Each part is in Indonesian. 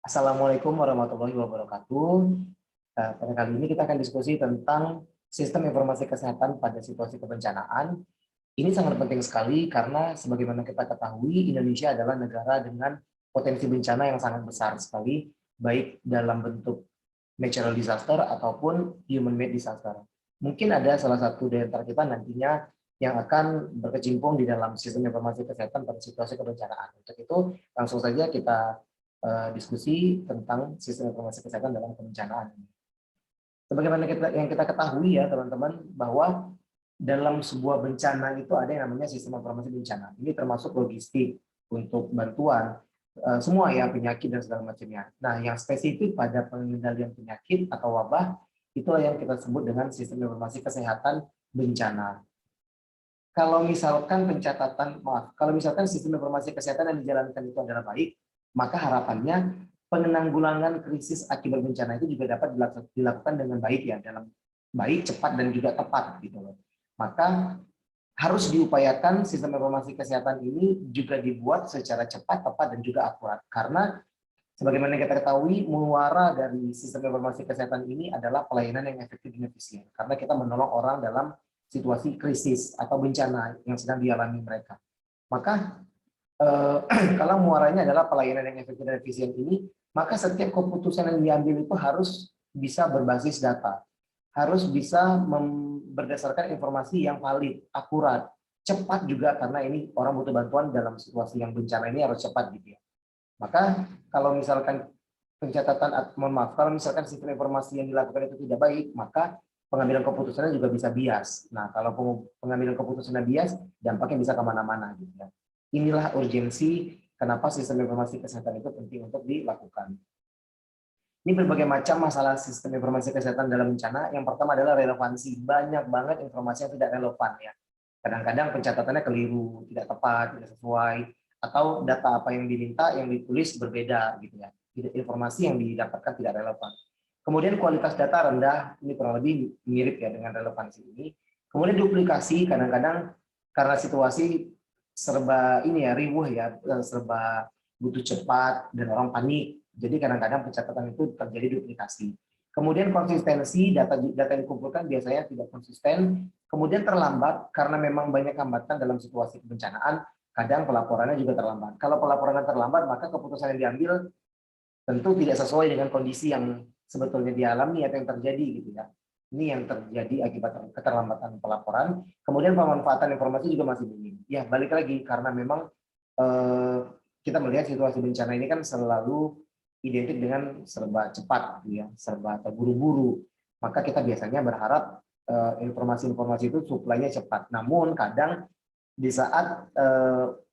Assalamualaikum warahmatullahi wabarakatuh. Pada kali ini kita akan diskusi tentang sistem informasi kesehatan pada situasi kebencanaan. Ini sangat penting sekali karena sebagaimana kita ketahui, Indonesia adalah negara dengan potensi bencana yang sangat besar sekali, baik dalam bentuk natural disaster ataupun human made disaster. Mungkin ada salah satu dari antara kita nantinya yang akan berkecimpung di dalam sistem informasi kesehatan pada situasi kebencanaan. Untuk itu, langsung saja kita diskusi tentang sistem informasi kesehatan dalam kebencanaan. Sebagaimana yang kita ketahui ya teman-teman, bahwa dalam sebuah bencana itu ada yang namanya sistem informasi bencana. Ini termasuk logistik untuk bantuan, semua ya, penyakit dan segala macamnya. Nah, yang spesifik pada pengendalian penyakit atau wabah, itulah yang kita sebut dengan sistem informasi kesehatan bencana. Kalau misalkan kalau misalkan sistem informasi kesehatan yang dijalankan itu adalah baik, maka harapannya penanggulangan krisis akibat bencana itu juga dapat dilakukan dengan baik ya, dalam baik, cepat dan juga tepat gitu loh. Maka harus diupayakan sistem informasi kesehatan ini juga dibuat secara cepat, tepat dan juga akurat. Karena sebagaimana kita ketahui, muara dari sistem informasi kesehatan ini adalah pelayanan yang efektif dan efisien. Karena kita menolong orang dalam situasi krisis atau bencana yang sedang dialami mereka. Maka kalau muaranya adalah pelayanan yang efektif dan efisien ini, maka setiap keputusan yang diambil itu harus bisa berbasis data, harus bisa berdasarkan informasi yang valid, akurat, cepat juga, karena ini orang butuh bantuan dalam situasi yang bencana ini harus cepat gitu ya. Maka kalau misalkan kalau misalkan sistem informasi yang dilakukan itu tidak baik, maka pengambilan keputusannya juga bisa bias. Nah, kalau pengambilan keputusannya bias, dampaknya bisa kemana-mana gitu ya. Inilah urgensi kenapa sistem informasi kesehatan itu penting untuk dilakukan. Ini berbagai macam masalah sistem informasi kesehatan dalam bencana. Yang pertama adalah relevansi. Banyak banget informasi yang tidak relevan ya. Kadang-kadang pencatatannya keliru, tidak tepat, tidak sesuai, atau data apa yang diminta yang ditulis berbeda gitu ya. Informasi yang didapatkan tidak relevan. Kemudian kualitas data rendah, ini kurang lebih mirip ya dengan relevansi ini. Kemudian duplikasi, kadang-kadang karena situasi serba ini ya, riuh ya, serba butuh cepat dan orang panik. Jadi kadang-kadang pencatatan itu terjadi duplikasi. Kemudian konsistensi, data yang dikumpulkan biasanya tidak konsisten. Kemudian terlambat karena memang banyak hambatan dalam situasi kebencanaan. Kadang pelaporannya juga terlambat. Kalau pelaporannya terlambat, maka keputusan yang diambil tentu tidak sesuai dengan kondisi yang sebetulnya dialami atau yang terjadi gitu ya. Ini yang terjadi akibat keterlambatan pelaporan. Kemudian pemanfaatan informasi juga masih minim. Ya, balik lagi karena memang kita melihat situasi bencana ini kan selalu identik dengan serba cepat gitu ya, serba terburu-buru. Maka kita biasanya berharap informasi-informasi itu suplainya cepat. Namun kadang di saat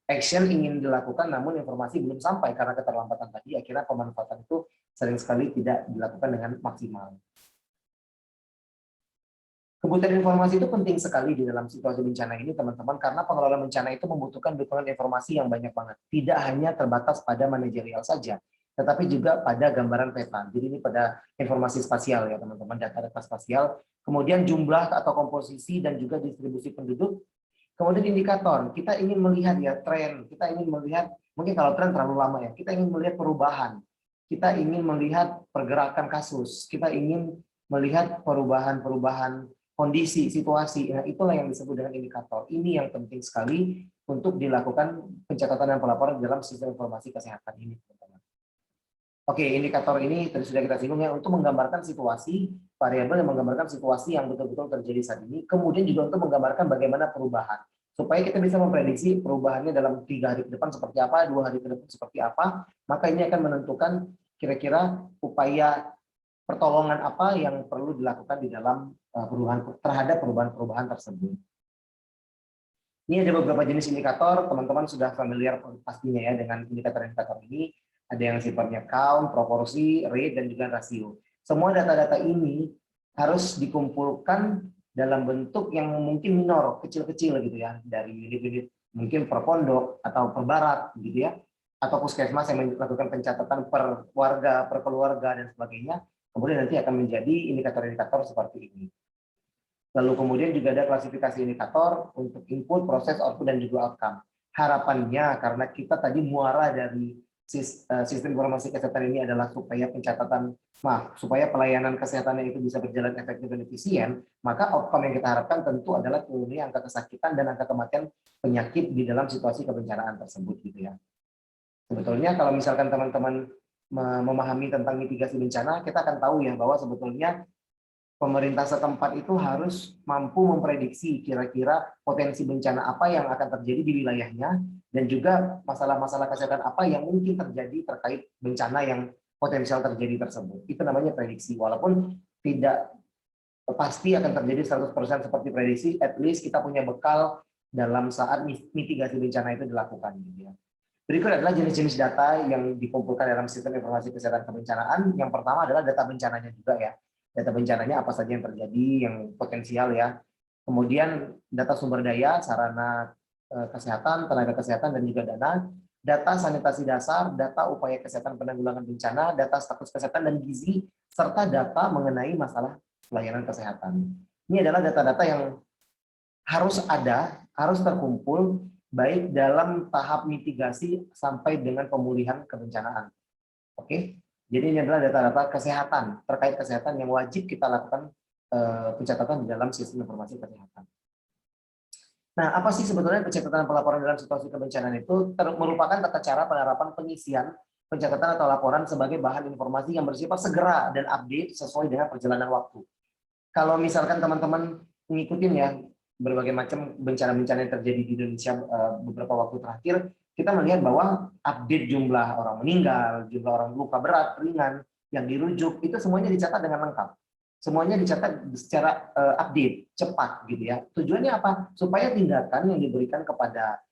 action ingin dilakukan namun informasi belum sampai karena keterlambatan tadi, akhirnya pemanfaatan itu sering sekali tidak dilakukan dengan maksimal. Kebutuhan informasi itu penting sekali di dalam situasi bencana ini teman-teman, karena pengelola bencana itu membutuhkan dukungan informasi yang banyak banget. Tidak hanya terbatas pada manajerial saja, tetapi juga pada gambaran peta. Jadi ini pada informasi spasial ya teman-teman, data-data spasial. Kemudian jumlah atau komposisi dan juga distribusi penduduk. Kemudian indikator, kita ingin melihat ya tren, kita ingin melihat, mungkin kalau tren terlalu lama ya, kita ingin melihat perubahan, kita ingin melihat pergerakan kasus, kita ingin melihat perubahan-perubahan kondisi, situasi. Nah, itulah yang disebut dengan indikator. Ini yang penting sekali untuk dilakukan pencatatan dan pelaporan dalam sistem informasi kesehatan ini, teman-teman. Oke, indikator ini tadi sudah kita singgung ya, untuk menggambarkan situasi, variabel yang menggambarkan situasi yang betul-betul terjadi saat ini, kemudian juga untuk menggambarkan bagaimana perubahan, supaya kita bisa memprediksi perubahannya dalam 3 hari ke depan seperti apa, 2 hari ke depan seperti apa, maka ini akan menentukan kira-kira upaya pertolongan apa yang perlu dilakukan di dalam terhadap perubahan-perubahan tersebut. Ini ada beberapa jenis indikator, teman-teman sudah familiar pastinya ya dengan indikator-indikator ini. Ada yang sifatnya count, proporsi, rate, dan juga rasio. Semua data-data ini harus dikumpulkan dalam bentuk yang mungkin minor, kecil-kecil gitu ya, dari unit-unit mungkin per pondok atau per barak gitu ya, atau puskesmas yang melakukan pencatatan per warga, per keluarga, dan sebagainya. Kemudian nanti akan menjadi indikator-indikator seperti ini. Lalu kemudian juga ada klasifikasi indikator untuk input, proses, output, dan juga outcome. Harapannya karena kita tadi muara dari sistem informasi kesehatan ini adalah supaya pelayanan kesehatannya itu bisa berjalan efektif dan efisien, maka outcome yang kita harapkan tentu adalah turunnya angka kesakitan dan angka kematian penyakit di dalam situasi kebencanaan tersebut gitu ya. Sebetulnya kalau misalkan teman-teman memahami tentang mitigasi bencana, kita akan tahu ya bahwa sebetulnya pemerintah setempat itu harus mampu memprediksi kira-kira potensi bencana apa yang akan terjadi di wilayahnya, dan juga masalah-masalah kesehatan apa yang mungkin terjadi terkait bencana yang potensial terjadi tersebut. Itu namanya prediksi. Walaupun tidak pasti akan terjadi 100% seperti prediksi, at least kita punya bekal dalam saat mitigasi bencana itu dilakukan. Gitu ya. Berikut adalah jenis-jenis data yang dikumpulkan dalam sistem informasi kesehatan kebencanaan. Yang pertama adalah data bencananya juga ya. Data bencananya apa saja yang terjadi, yang potensial ya. Kemudian data sumber daya, sarana kesehatan, tenaga kesehatan, dan juga dana. Data sanitasi dasar, data upaya kesehatan penanggulangan bencana, data status kesehatan dan gizi, serta data mengenai masalah pelayanan kesehatan. Ini adalah data-data yang harus ada, harus terkumpul, baik dalam tahap mitigasi sampai dengan pemulihan kebencanaan. Oke, jadi ini adalah data-data kesehatan, terkait kesehatan yang wajib kita lakukan pencatatan di dalam sistem informasi kesehatan. Nah, apa sih sebetulnya pencatatan pelaporan dalam situasi kebencanaan itu? Merupakan tata cara penerapan pengisian pencatatan atau laporan sebagai bahan informasi yang bersifat segera dan update sesuai dengan perjalanan waktu. Kalau misalkan teman-teman mengikutin ya berbagai macam bencana-bencana yang terjadi di Indonesia beberapa waktu terakhir, kita melihat bahwa update jumlah orang meninggal, jumlah orang luka berat, ringan, yang dirujuk, itu semuanya dicatat dengan lengkap. Semuanya dicatat secara update, cepat gitu ya. Tujuannya apa? Supaya tindakan yang diberikan kepada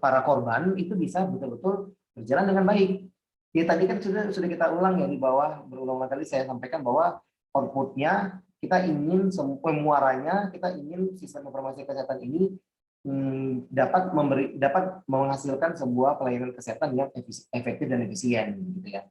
para korban itu bisa betul-betul berjalan dengan baik. Ya tadi kan sudah kita ulang ya di bawah, berulang kali saya sampaikan bahwa outputnya kita ingin muaranya, kita ingin sistem informasi kesehatan ini dapat menghasilkan sebuah pelayanan kesehatan yang efektif dan efisien gitu ya.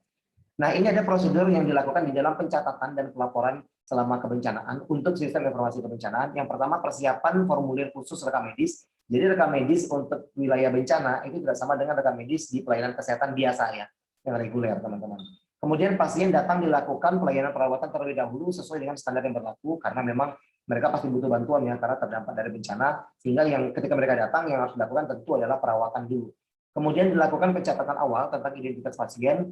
Nah, ini ada prosedur yang dilakukan di dalam pencatatan dan pelaporan selama kebencanaan untuk sistem informasi kebencanaan. Yang pertama, persiapan formulir khusus rekam medis. Jadi rekam medis untuk wilayah bencana itu tidak sama dengan rekam medis di pelayanan kesehatan biasa ya, yang reguler teman-teman. Kemudian pasien datang dilakukan pelayanan perawatan terlebih dahulu sesuai dengan standar yang berlaku, karena memang mereka pasti butuh bantuan ya karena terdampak dari bencana, sehingga yang ketika mereka datang yang harus dilakukan tentu adalah perawatan dulu. Kemudian dilakukan pencatatan awal tentang identitas pasien.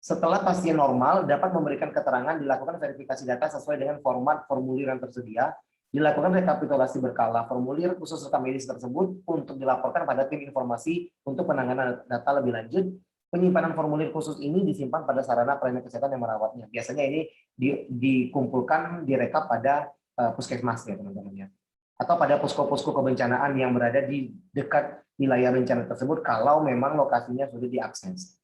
Setelah pasien normal dapat memberikan keterangan, dilakukan verifikasi data sesuai dengan format formulir yang tersedia, dilakukan rekapitulasi berkala formulir khusus rekam medis tersebut untuk dilaporkan pada tim informasi untuk penanganan data lebih lanjut. Penyimpanan formulir khusus ini disimpan pada sarana pelayanan kesehatan yang merawatnya. Biasanya ini dikumpulkan, direkap pada puskesmas ya teman-teman ya. Atau pada posko-posko kebencanaan yang berada di dekat wilayah bencana tersebut kalau memang lokasinya sudah diakses.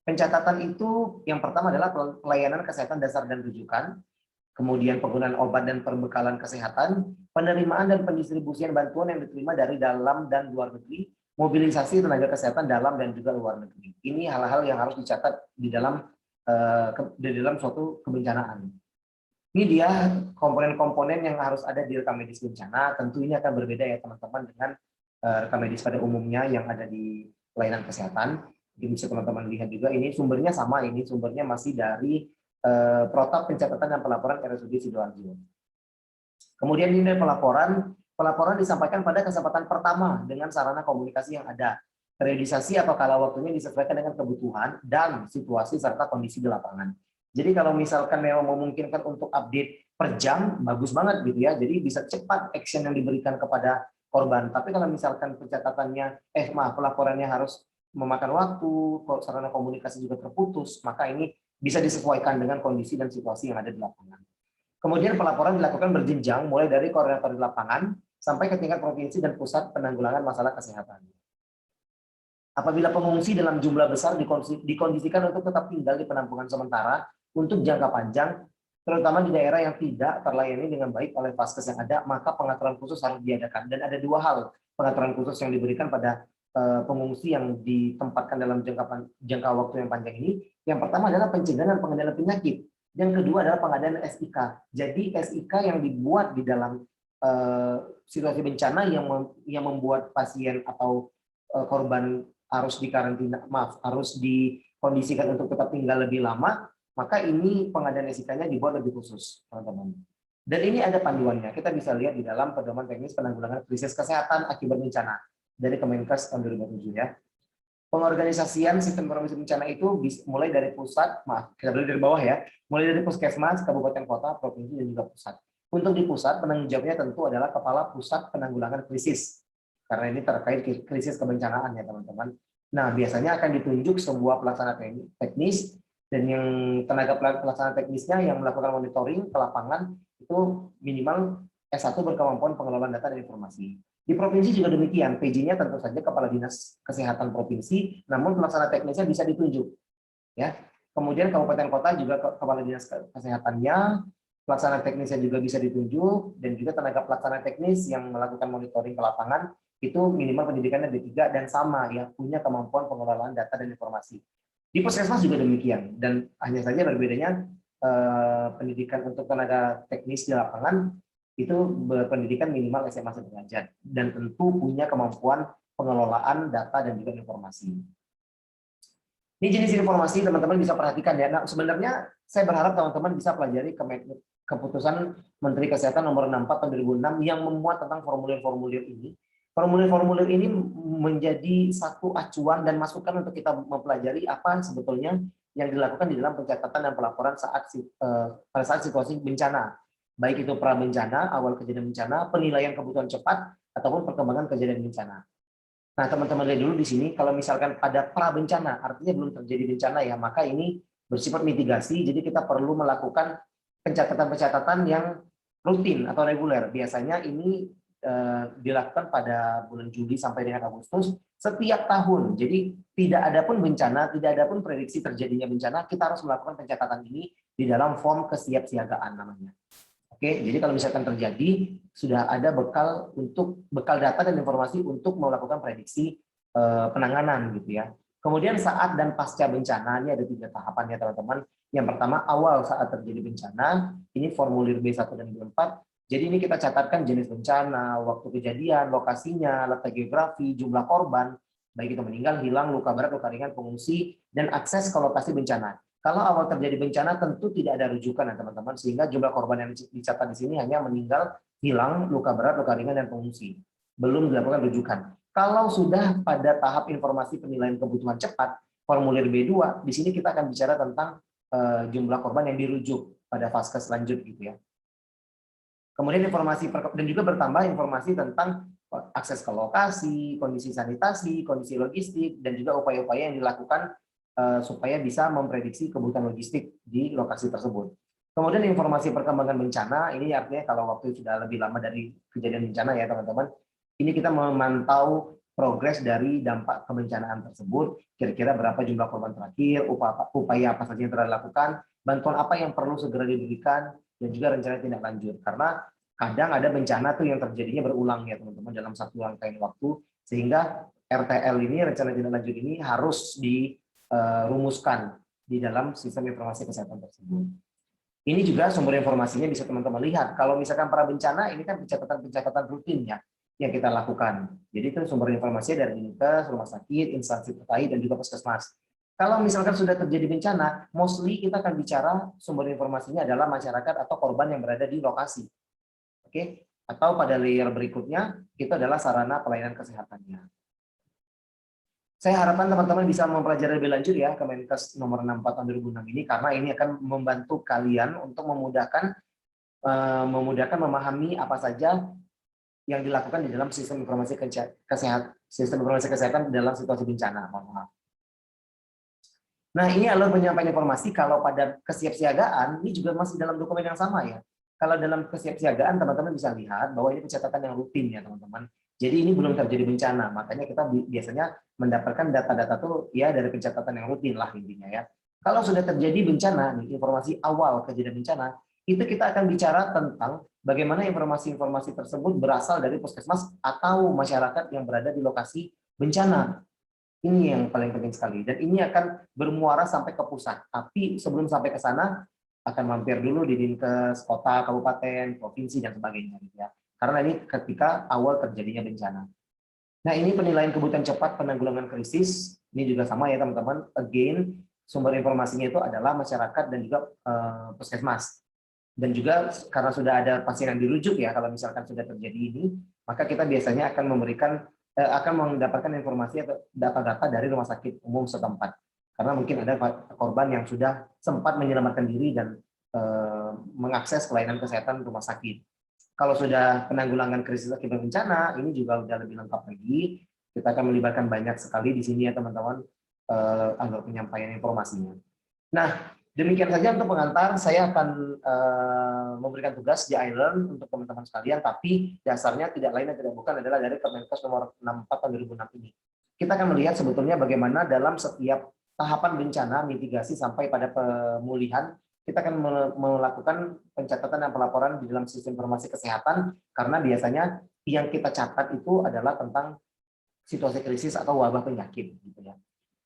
Pencatatan itu yang pertama adalah pelayanan kesehatan dasar dan rujukan, kemudian penggunaan obat dan perbekalan kesehatan, penerimaan dan pendistribusian bantuan yang diterima dari dalam dan luar negeri, mobilisasi tenaga kesehatan dalam dan juga luar negeri. Ini hal-hal yang harus dicatat di dalam suatu kebencanaan. Ini dia komponen-komponen yang harus ada di rekam medis bencana. Tentu ini akan berbeda ya teman-teman dengan rekam medis pada umumnya yang ada di pelayanan kesehatan. Jadi bisa teman-teman lihat juga ini sumbernya sama, ini sumbernya masih dari Protap Pencatatan dan Pelaporan RSUD Sidoarjo. Kemudian ini pelaporan disampaikan pada kesempatan pertama dengan sarana komunikasi yang ada. Periodisasi atau kala waktunya disesuaikan dengan kebutuhan dan situasi serta kondisi di lapangan. Jadi kalau misalkan memang memungkinkan untuk update per jam, bagus banget gitu ya. Jadi bisa cepat action yang diberikan kepada korban. Tapi kalau misalkan pencatatannya, pelaporannya harus memakan waktu, sarana komunikasi juga terputus, maka ini bisa disesuaikan dengan kondisi dan situasi yang ada di lapangan. Kemudian pelaporan dilakukan berjenjang mulai dari koordinator di lapangan sampai ke tingkat provinsi dan pusat penanggulangan masalah kesehatan. Apabila pengungsi dalam jumlah besar dikondisikan untuk tetap tinggal di penampungan sementara untuk jangka panjang, terutama di daerah yang tidak terlayani dengan baik oleh vaskes yang ada, maka pengaturan khusus harus diadakan. Dan ada dua hal pengaturan khusus yang diberikan pada pengungsi yang ditempatkan dalam jangka waktu yang panjang ini. Yang pertama adalah pencegahan dan pengendalian penyakit. Yang kedua adalah pengadaan SIK. Jadi SIK yang dibuat di dalam situasi bencana yang membuat pasien atau korban harus dikarantina, harus dikondisikan untuk tetap tinggal lebih lama, maka ini pengadaan SIK-nya dibuat lebih khusus, teman-teman. Dan ini ada panduannya. Kita bisa lihat di dalam Pedoman Teknis Penanggulangan Krisis Kesehatan Akibat Bencana dari Kemenkes tahun 2007 ya. Pengorganisasian sistem informasi bencana itu mulai dari pusat, kita beli dari bawah ya, mulai dari puskesmas, kabupaten kota, provinsi, dan juga pusat. Untuk di pusat, penanggung jawabnya tentu adalah Kepala Pusat Penanggulangan Krisis, karena ini terkait krisis kebencanaan ya teman-teman. Nah, biasanya akan ditunjuk sebuah pelaksana teknis, dan yang tenaga pelaksana teknisnya yang melakukan monitoring ke lapangan itu minimal S1 berkemampuan pengelolaan data dan informasi. Di provinsi juga demikian, PJ-nya tentu saja Kepala Dinas Kesehatan Provinsi, namun pelaksana teknisnya bisa ditunjuk. Ya. Kemudian kabupaten kota juga Kepala Dinas Kesehatannya, pelaksana teknisnya juga bisa ditunjuk, dan juga tenaga pelaksana teknis yang melakukan monitoring ke lapangan, itu minimal pendidikannya D3 dan sama, ya punya kemampuan pengelolaan data dan informasi. Di puskesmas juga demikian, dan hanya saja berbedanya pendidikan untuk tenaga teknis di lapangan itu berpendidikan minimal SMA sederajat dan tentu punya kemampuan pengelolaan data dan juga informasi. Ini jenis informasi teman-teman bisa perhatikan ya. Nah, sebenarnya saya berharap teman-teman bisa pelajari keputusan Menteri Kesehatan nomor 64 tahun 2006 yang memuat tentang formulir-formulir ini. Formulir-formulir ini menjadi satu acuan dan masukan untuk kita mempelajari apa sebetulnya yang dilakukan di dalam pencatatan dan pelaporan pada saat situasi bencana. Baik itu pra-bencana, awal kejadian bencana, penilaian kebutuhan cepat, ataupun perkembangan kejadian bencana. Nah, teman-teman lihat dulu di sini, kalau misalkan pada pra-bencana, artinya belum terjadi bencana ya, maka ini bersifat mitigasi, jadi kita perlu melakukan pencatatan-pencatatan yang rutin atau reguler. Biasanya ini dilakukan pada bulan Juli sampai dengan Agustus setiap tahun. Jadi tidak ada pun bencana, tidak ada pun prediksi terjadinya bencana, kita harus melakukan pencatatan ini di dalam form kesiapsiagaan namanya. Oke, jadi kalau misalkan terjadi, sudah ada bekal data dan informasi untuk melakukan prediksi penanganan gitu ya. Kemudian saat dan pasca bencana, ini ada 3 tahapan ya teman-teman. Yang pertama, awal saat terjadi bencana, ini formulir B1 dan B4. Jadi ini kita catatkan jenis bencana, waktu kejadian, lokasinya, letak geografi, jumlah korban, baik itu meninggal, hilang, luka berat, luka ringan, pengungsi, dan akses ke lokasi bencana. Kalau awal terjadi bencana tentu tidak ada rujukan ya teman-teman, sehingga jumlah korban yang dicatat di sini hanya meninggal, hilang, luka berat, luka ringan, dan pengungsi. Belum dilakukan rujukan. Kalau sudah pada tahap informasi penilaian kebutuhan cepat, formulir B2, di sini kita akan bicara tentang jumlah korban yang dirujuk pada fase selanjut gitu ya. Kemudian informasi dan juga bertambah informasi tentang akses ke lokasi, kondisi sanitasi, kondisi logistik, dan juga upaya-upaya yang dilakukan supaya bisa memprediksi kebutuhan logistik di lokasi tersebut. Kemudian informasi perkembangan bencana, ini artinya kalau waktu sudah lebih lama dari kejadian bencana ya teman-teman, ini kita memantau progres dari dampak kebencanaan tersebut, kira-kira berapa jumlah korban terakhir, upaya apa saja yang telah dilakukan, bantuan apa yang perlu segera diberikan, dan juga rencana tindak lanjut. Karena kadang ada bencana tuh yang terjadinya berulang ya teman-teman dalam satu rangkaian waktu, sehingga RTL ini, rencana tindak lanjut ini harus dirumuskan di dalam sistem informasi kesehatan tersebut. Ini juga sumber informasinya bisa teman-teman lihat. Kalau misalkan para bencana, ini kan pencatatan rutin ya yang kita lakukan. Jadi itu sumber informasinya dari dinkes, rumah sakit, instansi terkait, dan juga puskesmas. Kalau misalkan sudah terjadi bencana, mostly kita akan bicara sumber informasinya adalah masyarakat atau korban yang berada di lokasi. Oke? Atau pada layer berikutnya, itu adalah sarana pelayanan kesehatannya. Saya harapkan teman-teman bisa mempelajari lebih lanjut ya Kemenkes nomor 64 tahun 2006 ini, karena ini akan membantu kalian untuk memudahkan memahami apa saja yang dilakukan di dalam sistem informasi kesehatan dalam situasi bencana. Mohon maaf. Nah, ini alur penyampaian informasi. Kalau pada kesiapsiagaan, ini juga masih dalam dokumen yang sama ya. Kalau dalam kesiapsiagaan, teman-teman bisa lihat bahwa ini pencatatan yang rutin ya teman-teman. Jadi ini belum terjadi bencana, makanya kita biasanya mendapatkan data-data tuh ya dari pencatatan yang rutin lah intinya ya. Kalau sudah terjadi bencana, nih, informasi awal kejadian bencana, itu kita akan bicara tentang bagaimana informasi-informasi tersebut berasal dari puskesmas atau masyarakat yang berada di lokasi bencana. Ini yang paling penting sekali, dan ini akan bermuara sampai ke pusat. Tapi sebelum sampai ke sana, akan mampir dulu di dinkes, kota, kabupaten, provinsi, dan sebagainya. Ya. Karena ini ketika awal terjadinya bencana. Nah, ini penilaian kebutuhan cepat penanggulangan krisis. Ini juga sama ya teman-teman. Again, sumber informasinya itu adalah masyarakat dan juga puskesmas. Dan juga karena sudah ada pasien yang dirujuk ya, kalau misalkan sudah terjadi ini, maka kita biasanya akan akan mendapatkan informasi atau data-data dari rumah sakit umum setempat. Karena mungkin ada korban yang sudah sempat menyelamatkan diri dan mengakses pelayanan kesehatan rumah sakit. Kalau sudah penanggulangan krisis akibat bencana, ini juga udah lebih lengkap lagi. Kita akan melibatkan banyak sekali di sini ya teman-teman, agar penyampaian informasinya. Nah, demikian saja untuk pengantar. Saya akan memberikan tugas di iLearn untuk teman-teman sekalian, tapi dasarnya tidak lain dan tidak bukan adalah dari Kemenkes nomor 64 tahun 2006 ini. Kita akan melihat sebetulnya bagaimana dalam setiap tahapan bencana, mitigasi sampai pada pemulihan, kita akan melakukan pencatatan dan pelaporan di dalam sistem informasi kesehatan, karena biasanya yang kita catat itu adalah tentang situasi krisis atau wabah penyakit. Gitu ya.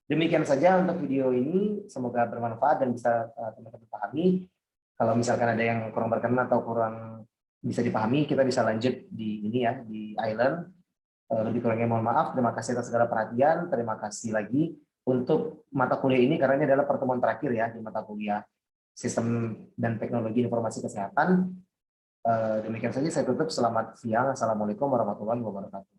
Demikian saja untuk video ini, semoga bermanfaat dan bisa teman-teman pahami. Kalau misalkan ada yang kurang berkenan atau kurang bisa dipahami, kita bisa lanjut di ini ya, di iLearn. Lebih kurangnya mohon maaf, terima kasih atas segala perhatian, terima kasih lagi untuk mata kuliah ini, karena ini adalah pertemuan terakhir ya di mata kuliah Sistem dan Teknologi Informasi Kesehatan. Demikian saja saya tutup, selamat siang, Assalamualaikum warahmatullahi wabarakatuh.